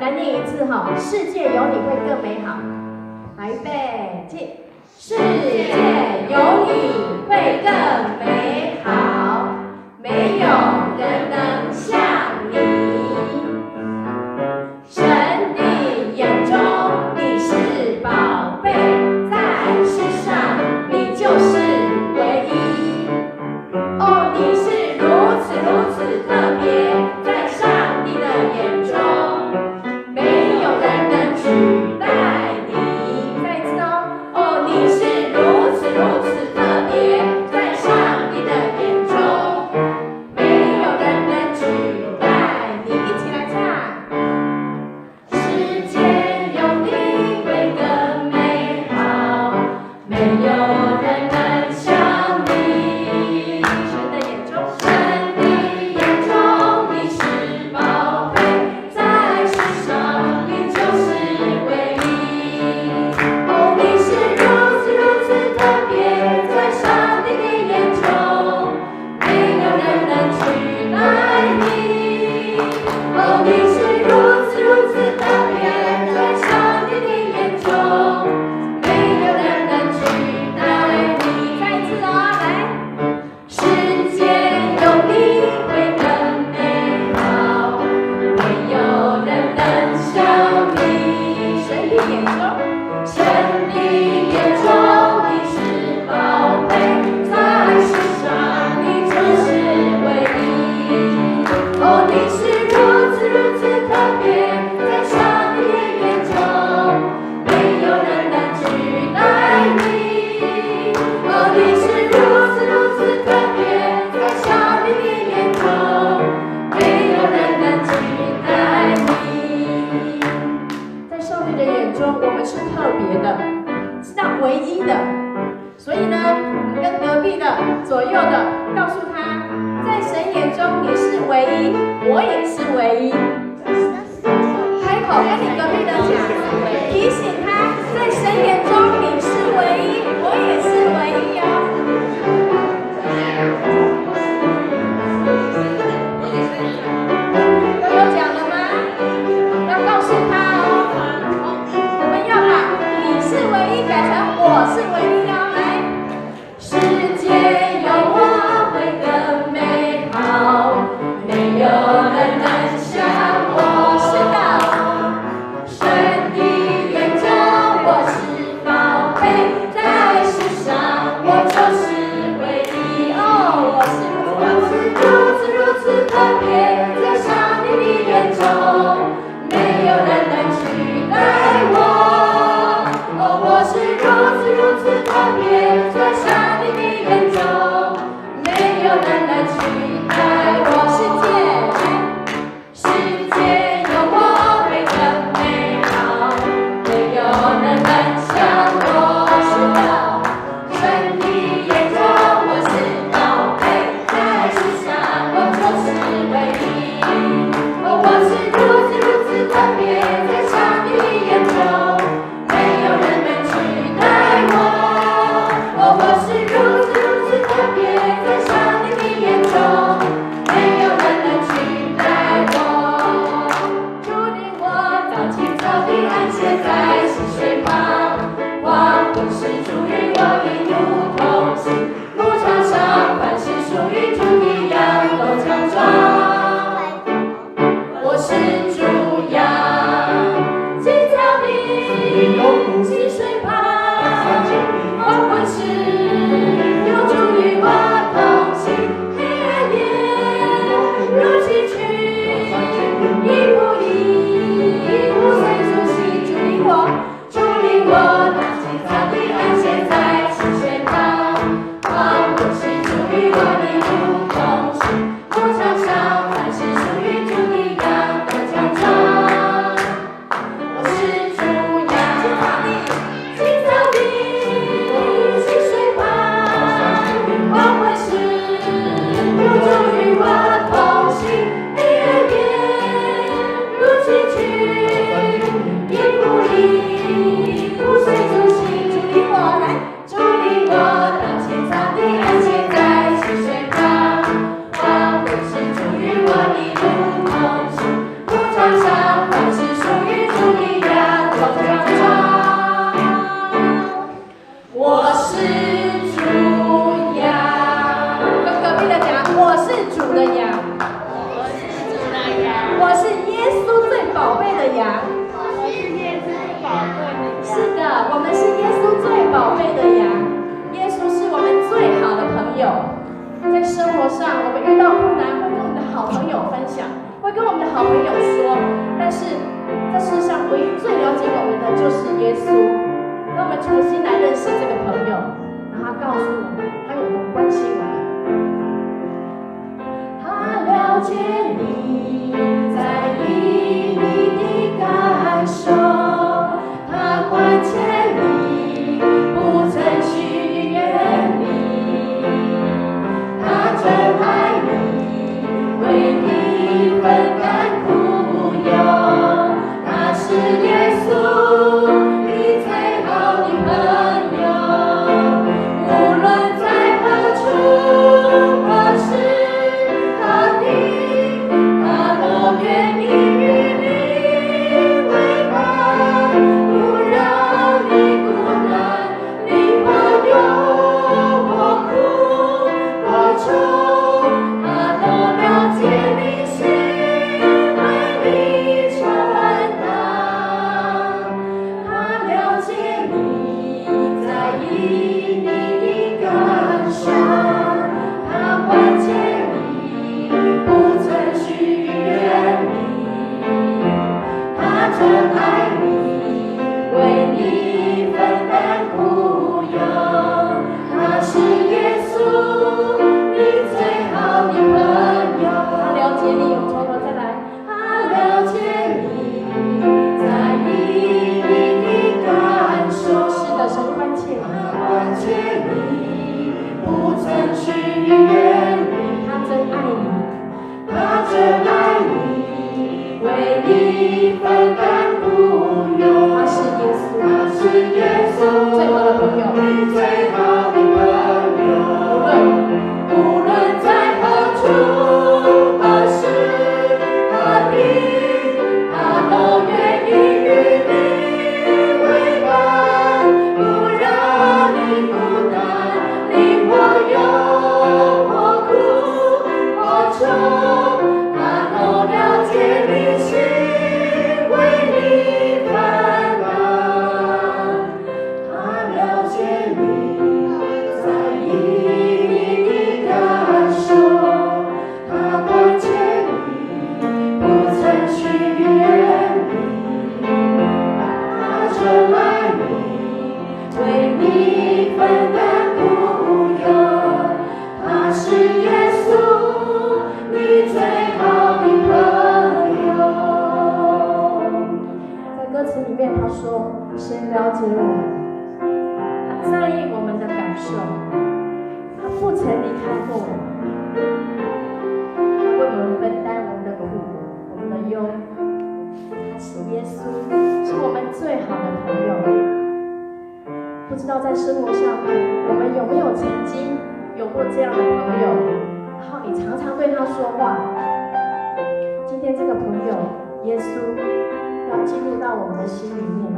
来念一次哈，世界有你会更美好。来，预备，起！世界有你会更美好，没有人能像你。神的眼中你是宝贝，在世上你就是唯一。哦，你是如此如此特别，在上帝的眼中，没有人能取代你。再一次哦，哦，你是如此如此特别，在上帝的眼中，没有人能取代你。一起来唱。世界有你会更美好，没有人能像你。神的眼中，神的眼中你是宝贝，在世上你就是唯一。哦，你是如此如此特别，在上帝的眼中，没有人能取代你。哦，你是如此如此特别，在上帝的眼中，没有人能取代你。再一次哦，来。世界有你会更美好，没有人能像你。神的眼中，神的眼中你是宝贝，在世上你就是唯一。哦，你是如此如此特别，在上帝的眼中，没有人能取代你。哦，你是如此如此特别，在上帝的眼中，没有人能取代你。在上帝的眼中，我们是特别的，是那唯一的。所以呢，你跟隔壁的、左右的，告诉他，在神眼中你是唯一，我也是唯一。开口跟你隔壁的讲，提醒他，在神眼中你是唯一，我也是唯一哦。都有讲了吗？要告诉他哦。我们要把你是唯一改成我是唯一哦。来，世界有我会更美好，没有人能像我。是的。神的眼中我是宝贝，在世上我就是唯一。哦，我是如此如此特别，在上帝的眼中，没有人能取代我。哦，我是如此如此特别，在上帝的眼中，没有人能取代我。世界有我会更美好，没有人能像我。是的，神的眼中我是宝贝，在世上我就是唯一。哦，我是如此如此特别，在上帝的眼中，没有人能取代我。哦，我是如此如此特别，在上帝的眼中，没有人能取代我。主领我早起早地安歇在溪水旁，黄昏时主与我一路同行，牧场上凡是属于主的羊都强壮。我是主羊，青草地，溪水旁，黄昏时有主与我同行，黑暗夜如崎岖，一步一步随主行，主领我，早起早地安歇在溪水旁。活上，我们遇到困难会跟我们的好朋友分享，会跟我们的好朋友说，但是这世上唯一最了解我们的就是耶稣。让我们重新来认识这个朋友，让他告诉我们，他有多关心我们。他了解你在意你的感受，他关切你，不曾许愿你，他真爱你，为你分担苦忧，他是耶稣，你最好的朋友，无论在何处何时。他都愿意与你为伴，不让你孤单。你或忧或苦或愁，他都了解你心，为你承担。他了解你在意你的感受，他关切你，不曾许愿你，他真爱你，为你分担苦忧，他是耶稣，你最好的朋友。他了解你，从头再来。他了解你在意你的感受，是的，神关切你，他关切你，不曾许愿你，他真爱你。他真爱你，为你分担苦忧。他是耶稣，他是耶稣，最好的朋友，你最好的朋友。无论在何处何时何地，他都愿意与你为伴，不让你孤单。你或忧或苦或愁，他都了解你心，为你分担。他了解你在意你的感受，他关切你，不曾许愿你，他真爱你，为你分担苦忧。他是耶稣，你最好的朋友。在歌词里面他说，神了解我们，他在意我们的感受，他不曾离开过我们，他为我们分担我们的苦，我们的忧。他是耶稣，是我们最好的朋友。不知道在生活上面，我们有没有曾经有过这样的朋友，然后你常常对他说话。今天这个朋友耶稣要进入到我们的心里面，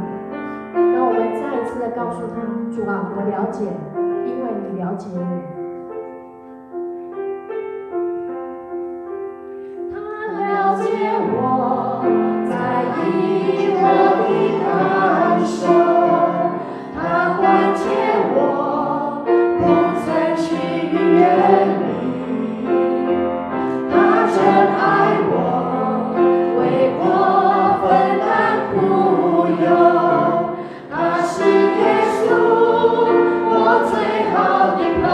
让我们再一次的告诉他，主啊，我了解，因为你了解我。他了解我，在意我的感受，他关切我，不曾许愿你，他真爱我，为我分担苦忧。他是耶稣，我最好的朋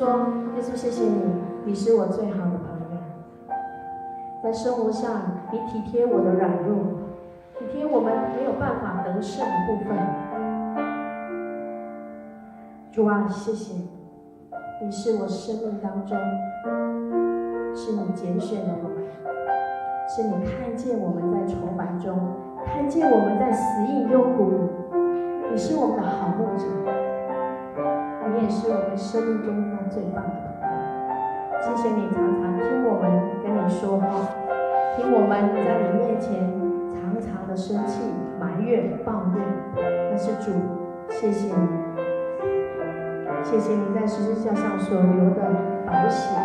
说，耶稣谢谢你，你是我最好的朋友。在生活上，你体贴我的软弱，体贴我们没有办法得胜的部分。主啊，谢谢你，你是我生命当中，是你拣选的我们，是你看见我们在愁烦中，看见我们在死荫幽谷里，你是我们的好牧者，你也是我们生命中那最棒的朋友。谢谢你常常听我们跟你说话，听我们在你面前常常的生气、埋怨、抱怨，但是主，谢谢你，谢谢你在十字架上所流的宝血，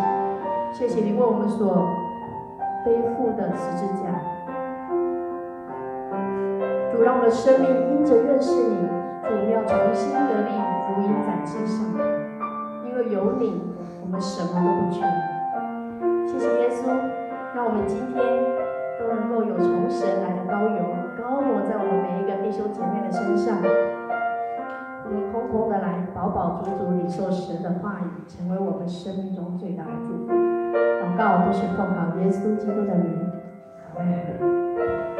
谢谢你为我们所背负的十字架。主，让我们的生命因着认识你，主要重新得力，福音展翅上腾。因为有你，我们什么都不缺。谢谢耶稣，让我们今天都能够有从神来的膏油膏抹在我们每一个弟兄姐妹的身上。我们空空的来，饱饱足足领受神的话语，成为我们生命中最大的祝福。祷告都是奉靠耶稣基督的名，阿们。